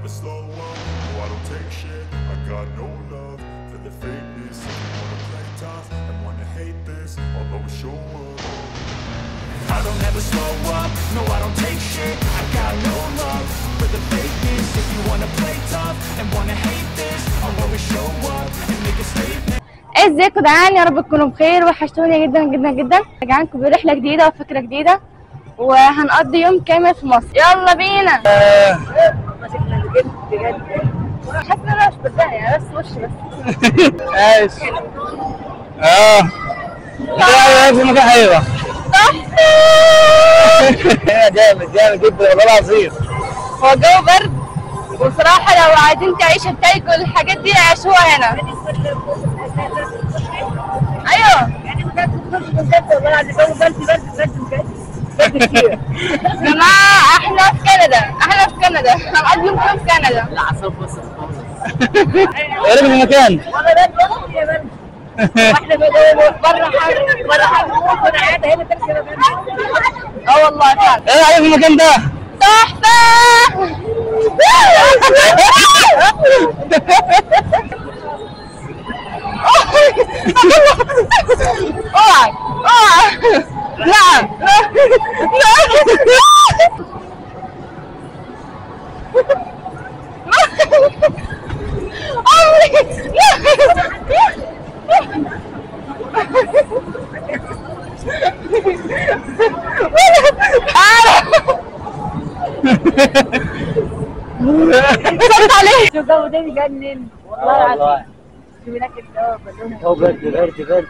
never slow up, no I don't take shit. I got no love for the fakeness. If you wanna play tough and wanna hate this, I'll always show up. I don't ever slow up, no I don't take shit. I got no love for the fakeness. If you wanna play tough and wanna hate this, I'll always show up and make a statement. ازيكم يا جدعان؟ يا رب تكونوا بخير. وحشتوني جدا جدا جدا. رجعانكم برحله جديده وفكره جديده، وهنقضي يوم كامل في مصر. يلا بينا. حاسه ان انا مش بتضايق، بس وشي بس. ماشي. لا في مكان حلوه. جامد جامد جدا والله العظيم. هو الجو برد، وبصراحه لو عايزين تعيشوا التلج والحاجات دي عيشوها هنا. ايوه يعني بجد والله العظيم جو برد كتير. يا جماعه احنا في كندا، هنقضي يوم في كندا. لا عصام بس قريب من المكان. والله برد يا برد. واحنا بره حر موت، وانا قاعده هنا تركي. والله فعلا. ايه رايك في المكان ده؟ تحفه. اوعى لا شو الجو ده بيجنن والله العظيم. شوف هناك الجو برد.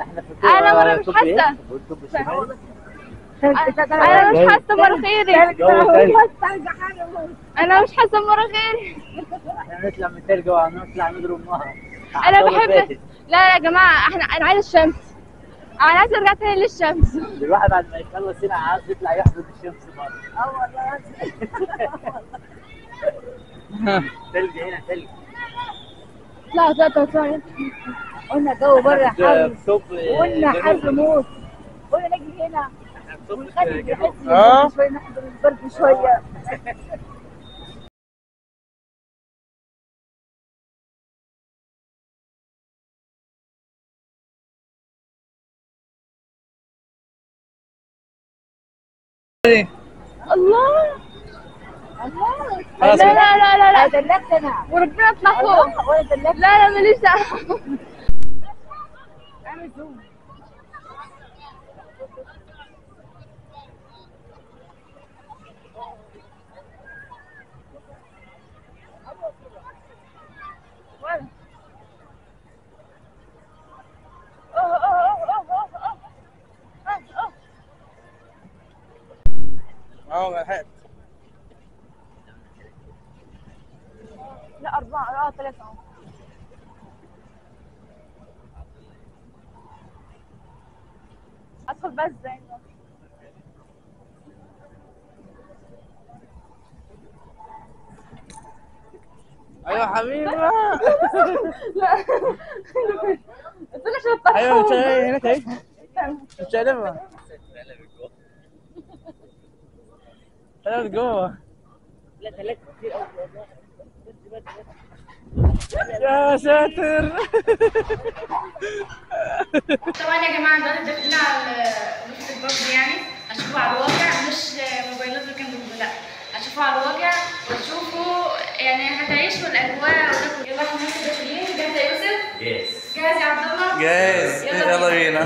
احنا في انا مش حاسه. انا مش حاسه بمناخيري. انا مش حاسه بمناخيري. احنا نطلع من التلج ونطلع نضرب نهر. انا بحب. لا يا جماعه انا عايزه الشمس. انا عايزه ارجع تاني للشمس. الواحد بعد ما يخلص هنا عايز يطلع يحضر الشمس بره. والله تلج هنا تلج. لا قلنا جو بره حر، قلنا حر موت، قلنا نجي هنا ونخلي نحس شويه، نحضر البرد شويه. الله لا لا لا لا لا دلكت انا وربنا اطلع فوق. ولا دلكت. لا ماليش دعوه. اعمل زوم. لحقت. لا 4 3 اهو. ادخل بس زي ايوه حبيبي. لا قلت لك عشان الطرح. ايوه انت هناك اهي. مش قلبها. قلبت جوه. لا تلات كتير قوي والله. يا ساتر. طبعا يا جماعه دلوقتي داخلين على نقطه البرد، يعني هتشوفوا على الواقع، مش موبايلات اللي كانت لا، هتشوفوا على الواقع وتشوفوا يعني هتعيشوا الاجواء. يلا احنا داخلين. جاهز يا يوسف؟ جاهز يا عبد الله؟ جاهز. يلا بينا.